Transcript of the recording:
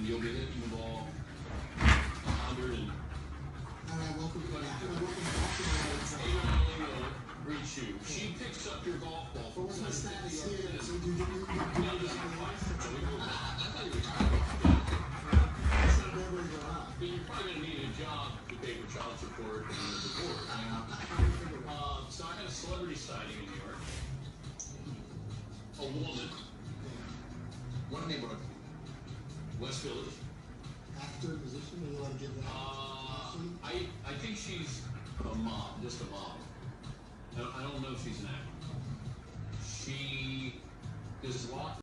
and you'll be hitting the ball 100 and. And I welcome back to my Reach you. She picks up your golf ball. But what's my status here? So No, this is my wife. You're probably going to need a job to pay for child support and the divorce. So I had a celebrity sighting in New York. A woman. What neighborhood? West Village. Actor, musician, or you want to give that? I think she's a mom, just a mom. I don't know if she's an actor. She is locked.